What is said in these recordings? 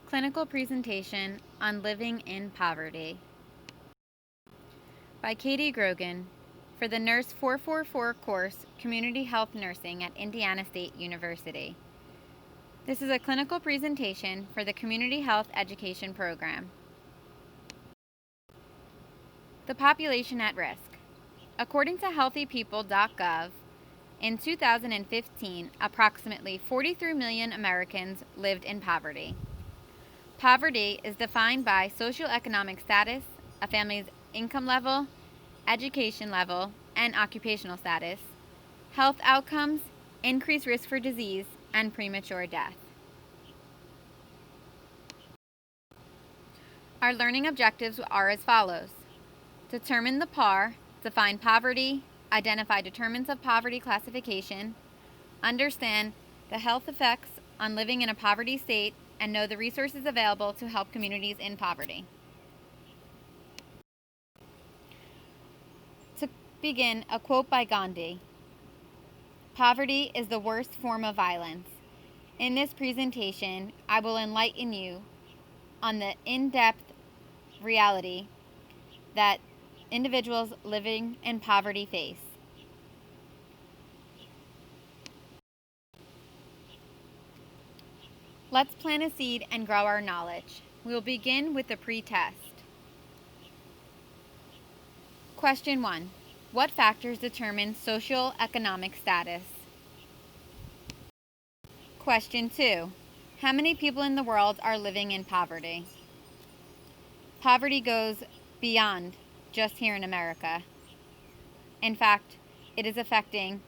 Clinical presentation on living in poverty by Katie Grogan for the NURS 444 course, Community Health Nursing at Indiana State University. This is a clinical presentation for the Community Health Education Program. The population at risk. According to healthypeople.gov, in 2015, approximately 43 million Americans lived in poverty. Poverty is defined by socioeconomic status, a family's income level, education level, and occupational status, health outcomes, increased risk for disease, and premature death. Our learning objectives are as follows: determine the PAR, define poverty, identify determinants of poverty classification, understand the health effects on living in a poverty state, and know the resources available to help communities in poverty. To begin, a quote by Gandhi: "Poverty is the worst form of violence. In this presentation, I will enlighten you on the in-depth reality that individuals living in poverty face." Let's plant a seed and grow our knowledge. We will begin with the pre-test. Question 1. What factors determine socioeconomic status? Question 2. How many people in the world are living in poverty? Poverty goes beyond just here in America. In fact, it is affecting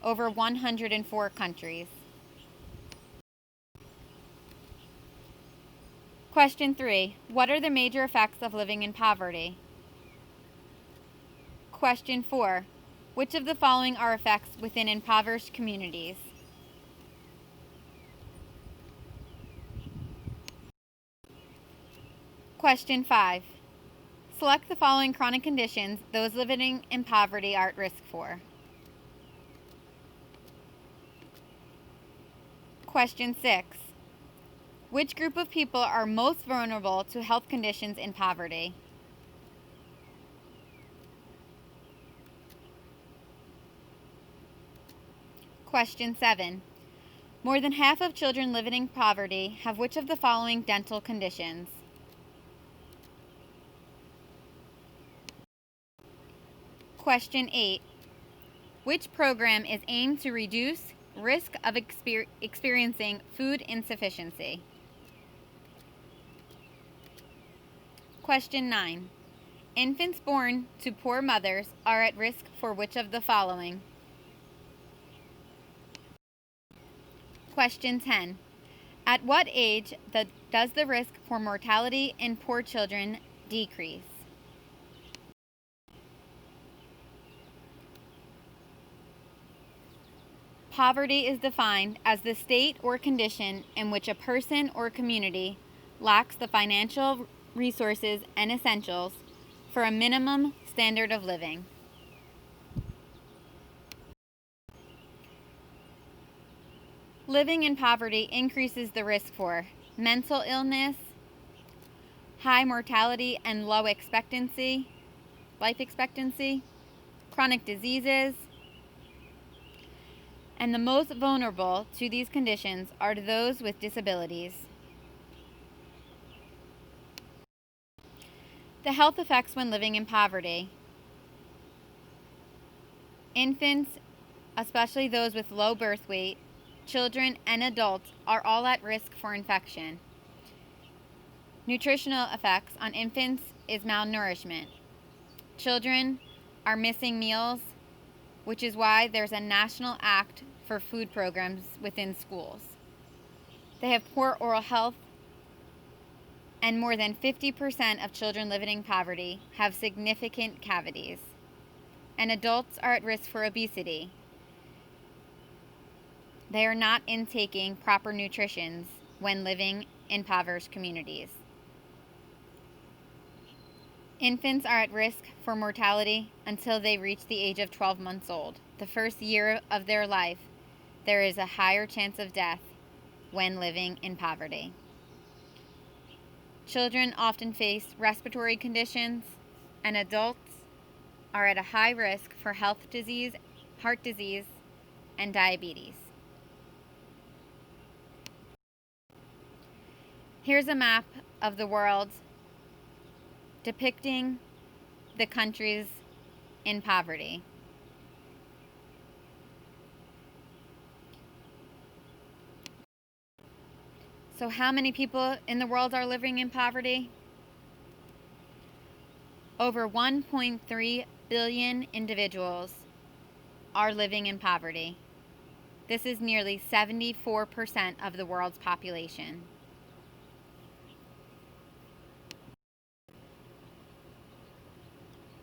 over 104 countries. Question 3. What are the major effects of living in poverty? Question 4. Which of the following are effects within impoverished communities? Question 5. Select the following chronic conditions those living in poverty are at risk for. Question 6. Which group of people are most vulnerable to health conditions in poverty? Question 7. More than half of children living in poverty have which of the following dental conditions? Question 8. Which program is aimed to reduce risk of experiencing food insufficiency? Question 9. Infants born to poor mothers are at risk for which of the following? Question 10. At what age does the risk for mortality in poor children decrease? Poverty is defined as the state or condition in which a person or community lacks the financial resources and essentials for a minimum standard of living. Living in poverty increases the risk for mental illness, high mortality and low life expectancy, chronic diseases, and the most vulnerable to these conditions are those with disabilities. The health effects when living in poverty. Infants, especially those with low birth weight, children, and adults are all at risk for infection. Nutritional effects on infants is malnourishment. Children are missing meals, which is why there's a national act for food programs within schools. They have poor oral health, and more than 50% of children living in poverty have significant cavities. And adults are at risk for obesity. They are not intaking proper nutrition when living in impoverished communities. Infants are at risk for mortality until they reach the age of 12 months old. The first year of their life, there is a higher chance of death when living in poverty. Children often face respiratory conditions, and adults are at a high risk for heart disease, and diabetes. Here's a map of the world depicting the countries in poverty. So how many people in the world are living in poverty? Over 1.3 billion individuals are living in poverty. This is nearly 74% of the world's population.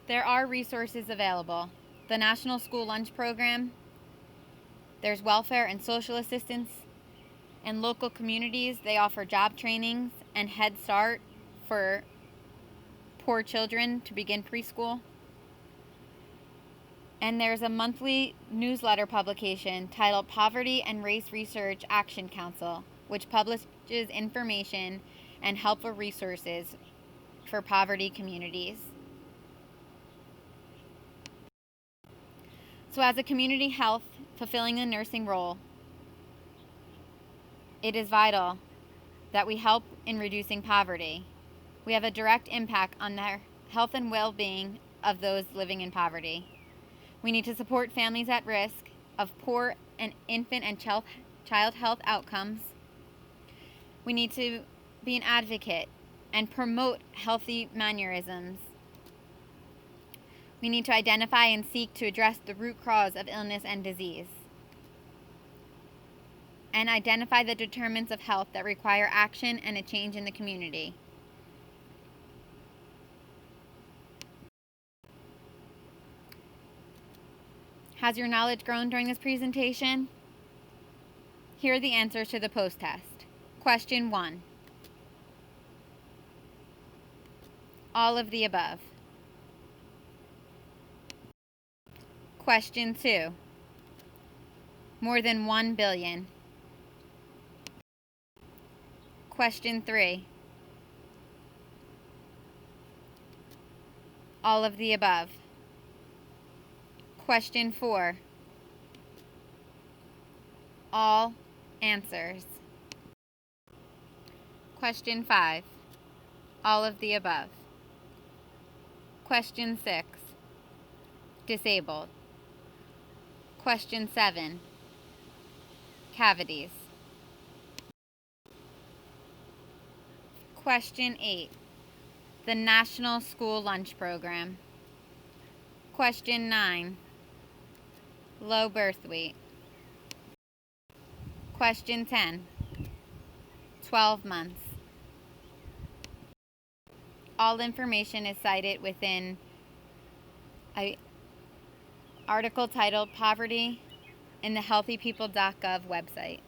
There are resources available. The National School Lunch Program, there's welfare and social assistance. In local communities, they offer job trainings and Head Start for poor children to begin preschool. And there's a monthly newsletter publication titled Poverty and Race Research Action Council, which publishes information and helpful resources for poverty communities. So as a community health fulfilling the nursing role, it is vital that we help in reducing poverty. We have a direct impact on the health and well-being of those living in poverty. We need to support families at risk of poor and infant and child health outcomes. We need to be an advocate and promote healthy mannerisms. We need to identify and seek to address the root cause of illness and disease, and identify the determinants of health that require action and a change in the community. Has your knowledge grown during this presentation? Here are the answers to the post-test. Question 1. All of the above. Question 2. More than 1 billion. Question 3. All of the above. Question 4. All answers. Question 5. All of the above. Question 6. Disabled. Question 7. Cavities. Question 8. The National School Lunch Program. Question 9. Low birth weight. Question 10. 12 months. All information is cited within an article titled Poverty in the healthypeople.gov website.